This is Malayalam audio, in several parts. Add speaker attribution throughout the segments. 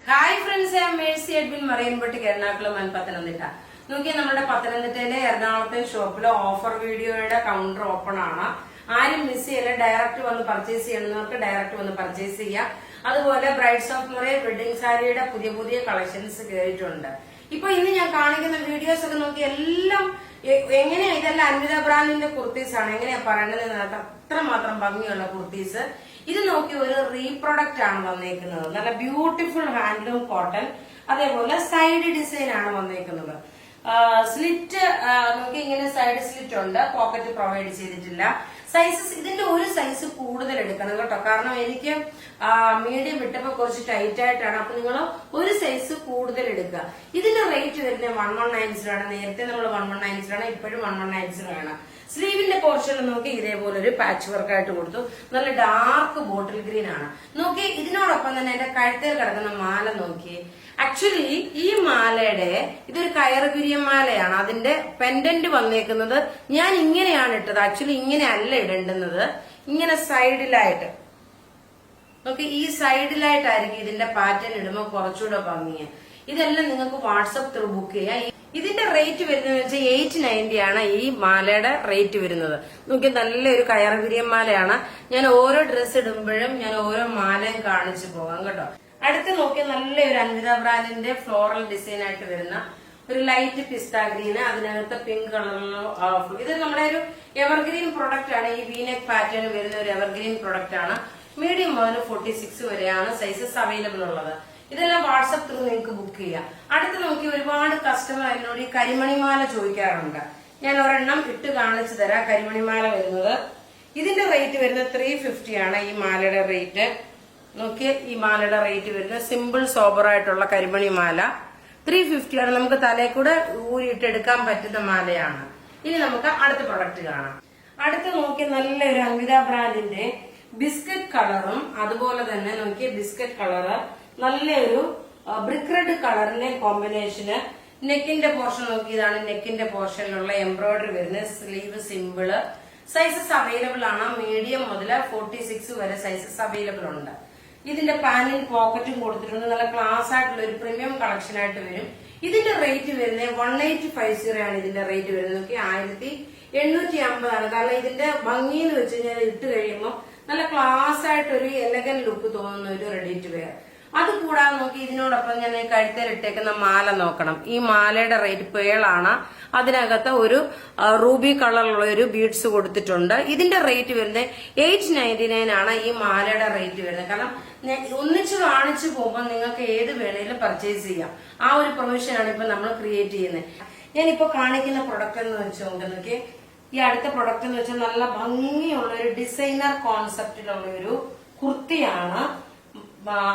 Speaker 1: ഹായ് ഫ്രണ്ട്സ്, ഞാൻ Mercy Edwin Mariyanpatti Ernakulam and Pathanamthitta. നോക്കിയാൽ നമ്മുടെ പത്തനംതിട്ടയിലെ എറണാകുളത്തെ ഷോപ്പിലെ ഓഫർ വീഡിയോയുടെ കൗണ്ടർ ഓപ്പൺ ആണ്. ആരും മിസ് ചെയ്യല്ല. ഡയറക്റ്റ് വന്ന് പർച്ചേസ് ചെയ്യുന്നവർക്ക് ഡയറക്റ്റ് വന്ന് പർച്ചേസ് ചെയ്യാം. അതുപോലെ ബ്രൈഡ്സ് ഓഫ് മറിയ വെഡിങ് സാരിയുടെ പുതിയ പുതിയ കളക്ഷൻസ് കയറിയിട്ടുണ്ട്. ഇപ്പൊ ഇന്ന് ഞാൻ കാണിക്കുന്ന വീഡിയോസ് ഒക്കെ നോക്കി എല്ലാം എങ്ങനെയാ, ഇതെല്ലാം അൻവിത ബ്രാൻഡിന്റെ കുർത്തീസ് ആണ്. എങ്ങനെയാ പറയേണ്ടത്, അത്രമാത്രം ഭംഗിയുള്ള കുർത്തീസ്. ഇത് നോക്കി ഒരു റീപ്രൊഡക്റ്റ് ആണ് വന്നേക്കുന്നത്. നല്ല ബ്യൂട്ടിഫുൾ ഹാൻഡ്ലൂം കോട്ടൺ. അതേപോലെ സൈഡ് ഡിസൈൻ ആണ് വന്നേക്കുന്നത്. സ്ലിറ്റ് നോക്കി ഇങ്ങനെ സൈഡ് സ്ലിറ്റ് ഉണ്ട്. പോക്കറ്റ് പ്രൊവൈഡ് ചെയ്തിട്ടില്ല. സൈസസ് ഇതിന്റെ ഒരു സൈസ് കൂടുതൽ എടുക്കണം കേട്ടോ. കാരണം എനിക്ക് മീഡിയം വിട്ടപ്പോ കുറച്ച് ടൈറ്റ് ആയിട്ടാണ്. അപ്പൊ നിങ്ങൾ ഒരു സൈസ് കൂടുതൽ എടുക്കുക. ഇതിന്റെ റേറ്റ് വരുന്നത് 1190 ആണ്. നേരത്തെ നമ്മൾ 1190 ആണ്, ഇപ്പോഴും 1190 ആണ്. സ്ലീവിന്റെ പോർഷൻ നോക്കി ഇതേപോലെ ഒരു പാച്ച് വർക്ക് ആയിട്ട് കൊടുത്തു. നല്ല ഡാർക്ക് ബോട്ടിൽ ഗ്രീൻ ആണ്. നോക്കി ഇതിനോടൊപ്പം തന്നെ എന്റെ കഴുത്തിൽ കിടക്കുന്ന മാല നോക്കി. ആക്ച്വലി ഈ മാലയുടെ ഇതൊരു കയറുപിരിയം മാലയാണ്. അതിന്റെ പെൻഡന്റ് വന്നേക്കുന്നത് ഞാൻ ഇങ്ങനെയാണ് ഇട്ടത്. ആക്ച്വലി ഇങ്ങനെ അല്ല ഇടേണ്ടുന്നത്, ഇങ്ങനെ സൈഡിലായിട്ട് നോക്കി. ഈ സൈഡിലായിട്ടായിരിക്കും ഇതിന്റെ പാറ്റേൺ ഇടുമ്പോൾ കുറച്ചുകൂടെ ഭംഗിയ. ഇതെല്ലാം നിങ്ങൾക്ക് വാട്സപ്പ് ത്രൂ ബുക്ക് ചെയ്യാം. ഇതിന്റെ റേറ്റ് വരുന്നത് വെച്ചാൽ 890 ആണ് ഈ മാലയുടെ റേറ്റ് വരുന്നത്. നോക്കി നല്ലൊരു കയറുപിരിയം മാലയാണ്. ഞാൻ ഓരോ ഡ്രസ്സ് ഇടുമ്പോഴും ഞാൻ ഓരോ മാലയും കാണിച്ചു പോകാം കേട്ടോ. അടുത്ത് നോക്കി നല്ലൊരു അൻവിത ബ്രാൻഡിന്റെ ഫ്ലോറൽ ഡിസൈൻ ആയിട്ട് വരുന്ന ഒരു ലൈറ്റ് പിസ്ത ഗ്രീന്, അതിനകത്ത് പിങ്ക് കളറിലോ. ഇത് നമ്മുടെ ഒരു എവർഗ്രീൻ പ്രൊഡക്റ്റ് ആണ്. ഈ വീനെക്ക് പാറ്റേൺ വരുന്ന ഒരു എവർഗ്രീൻ പ്രൊഡക്റ്റ് ആണ്. മീഡിയം മുതൽ 46 വരെയാണ് സൈസസ് അവൈലബിൾ ഉള്ളത്. ഇതെല്ലാം വാട്സപ്പ് ത്രൂ നിങ്ങൾക്ക് ബുക്ക് ചെയ്യാം. അടുത്ത് നോക്കി ഒരുപാട് കസ്റ്റമർ എന്നോട് ഈ കരിമണിമാല ചോദിക്കാറുണ്ട്. ഞാൻ ഒരെണ്ണം ഇട്ട് കാണിച്ചു തരാം. കരിമണിമാല വരുന്നത് ഇതിന്റെ റേറ്റ് വരുന്നത് 350 ആണ്. ഈ മാലയുടെ റേറ്റ് നോക്കി. ഈ മാലയുടെ റേറ്റ് വരുന്നത് സിമ്പിൾ സോബർ ആയിട്ടുള്ള കരിമണിമാല 350 ആണ്. നമുക്ക് തലയിൽ കൂടെ ഊരിയിട്ടെടുക്കാൻ പറ്റുന്ന മാലയാണ്. ഇനി നമുക്ക് അടുത്ത പ്രൊഡക്റ്റ് കാണാം. അടുത്ത് നോക്കി നല്ലൊരു അൻവിത ബ്രാൻഡിന്റെ ബിസ്ക്കറ്റ് കളറും അതുപോലെ തന്നെ നോക്കിയ ബിസ്ക്കറ്റ് കളറ് നല്ലൊരു ബ്രിക്ക് റെഡ് കളറിന്റെ കോമ്പിനേഷന്. നെക്കിന്റെ പോർഷൻ നോക്കി. ഇതാണ് നെക്കിന്റെ പോർഷനിലുള്ള എംബ്രോയിഡറി വരുന്നത്. Sleeve simple. സൈസസ് അവൈലബിൾ ആണ്. മീഡിയം മുതൽ 46 വരെ സൈസസ് അവൈലബിൾ ഉണ്ട്. ഇതിന്റെ പാനിൽ പോക്കറ്റും കൊടുത്തിട്ടുണ്ട്. നല്ല ക്ലാസ് ആയിട്ടുള്ള ഒരു പ്രീമിയം കളക്ഷൻ ആയിട്ട് വരും. ഇതിന്റെ റേറ്റ് വരുന്നത് 1850 ആണ്. ഇതിന്റെ റേറ്റ് വരുന്നത് നോക്കി 1850 ആണ്. കാരണം ഇതിന്റെ ഭംഗി എന്ന് വെച്ച് കഴിഞ്ഞാൽ ഇട്ട് കഴിയുമ്പോൾ നല്ല ക്ലാസ് ആയിട്ട് ഒരു എലഗൻ ലുക്ക് തോന്നുന്ന ഒരു റെഡി ടു വെയർ. അത് കൂടാതെ നോക്കി ഇതിനോടൊപ്പം ഞാൻ കഴുത്തേലിട്ടേക്കുന്ന മാല നോക്കണം. ഈ മാലയുടെ റേറ്റ് പേളാണ്. അതിനകത്ത് ഒരു റൂബി കളറുള്ള ഒരു ബീഡ്സ് കൊടുത്തിട്ടുണ്ട്. ഇതിന്റെ റേറ്റ് വരുന്നത് 899 ആണ്. ഈ മാലയുടെ റേറ്റ് വരുന്നത്. കാരണം ഒന്നിച്ച് കാണിച്ചു പോകുമ്പോൾ നിങ്ങൾക്ക് ഏത് വേണേലും പർച്ചേസ് ചെയ്യാം. ആ ഒരു പ്രൊവിഷനാണ് ഇപ്പൊ നമ്മൾ ക്രിയേറ്റ് ചെയ്യുന്നത്. ഞാനിപ്പോ കാണിക്കുന്ന പ്രൊഡക്റ്റ് എന്ന് വെച്ചാൽ നോക്കി, ഈ അടുത്ത പ്രൊഡക്റ്റ് എന്ന് വെച്ചാൽ നല്ല ഭംഗിയുള്ള ഒരു ഡിസൈനർ കോൺസെപ്റ്റിലുള്ള ഒരു കുർത്തിയാണ്.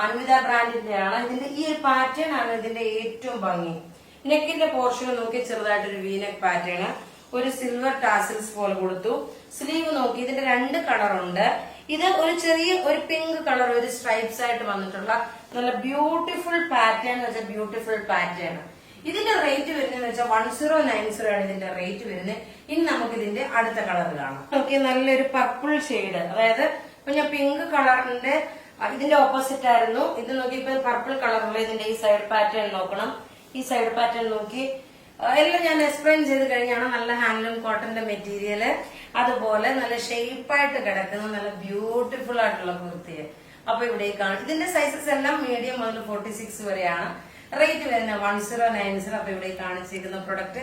Speaker 1: അൻവിത ബ്രാൻഡിന്റെ ആണ്. ഇതിന്റെ ഈ ഒരു പാറ്റേൺ ആണ് ഇതിന്റെ ഏറ്റവും ഭംഗി. നെക്കിന്റെ പോർഷൻ നോക്കി ചെറുതായിട്ടൊരു വീനെക്ക് പാറ്റേൺ, ഒരു സിൽവർ ടാസിൽസ് പോലെ കൊടുത്തു. സ്ലീവ് നോക്കി ഇതിന്റെ 2 കളറുണ്ട്. ഇത് ഒരു ചെറിയ ഒരു പിങ്ക് കളർ ഒരു സ്ട്രൈപ്സ് ആയിട്ട് വന്നിട്ടുള്ള നല്ല ബ്യൂട്ടിഫുൾ പാറ്റേൺ എന്ന് വെച്ചാൽ ബ്യൂട്ടിഫുൾ പാറ്റേൺ. ഇതിന്റെ റേറ്റ് വരുന്നത് വെച്ചാൽ 1090 ആണ് ഇതിന്റെ റേറ്റ് വരുന്നത്. ഇനി നമുക്ക് ഇതിന്റെ അടുത്ത കളർ കാണാം. നോക്കി നല്ലൊരു പർപ്പിൾ ഷെയ്ഡ്. അതായത് ഇപ്പൊ ഞാൻ പിങ്ക് കളറിന്റെ ഇതിന്റെ ഓപ്പോസിറ്റ് ആയിരുന്നു. ഇത് നോക്കി ഇപ്പൊ പർപ്പിൾ കളറുള്ള ഇതിന്റെ ഈ സൈഡ് പാറ്റേൺ നോക്കണം. ഈ സൈഡ് പാറ്റേൺ നോക്കി എല്ലാം ഞാൻ എക്സ്പ്ലെയിൻ ചെയ്ത് കഴിഞ്ഞാണ്. നല്ല ഹാൻഡ്ലൂം കോട്ടന്റെ മെറ്റീരിയല്, അതുപോലെ നല്ല ഷേപ്പായിട്ട് കിടക്കുന്ന നല്ല ബ്യൂട്ടിഫുൾ ആയിട്ടുള്ള കുർത്തിയെ. അപ്പൊ ഇവിടെ കാണും. ഇതിന്റെ സൈസസ് എല്ലാം മീഡിയം മുതൽ 46 വരെയാണ്. റേറ്റ് വരുന്നത് 1090. അപ്പൊ ഇവിടെ കാണിച്ചിരിക്കുന്ന പ്രൊഡക്റ്റ്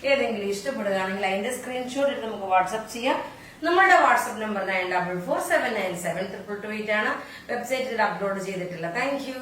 Speaker 1: ഏതെങ്കിലും ഇഷ്ടപ്പെടുകയാണെങ്കിൽ അതിന്റെ സ്ക്രീൻഷോട്ട് എടുത്ത് നമുക്ക് വാട്സ്ആപ്പ് ചെയ്യാം. നമ്മുടെ വാട്സ്ആപ്പ് നമ്പർ 9447972228 ആണ്. വെബ്സൈറ്റിൽ അപ്ലോഡ് ചെയ്തിട്ടില്ല. Thank you.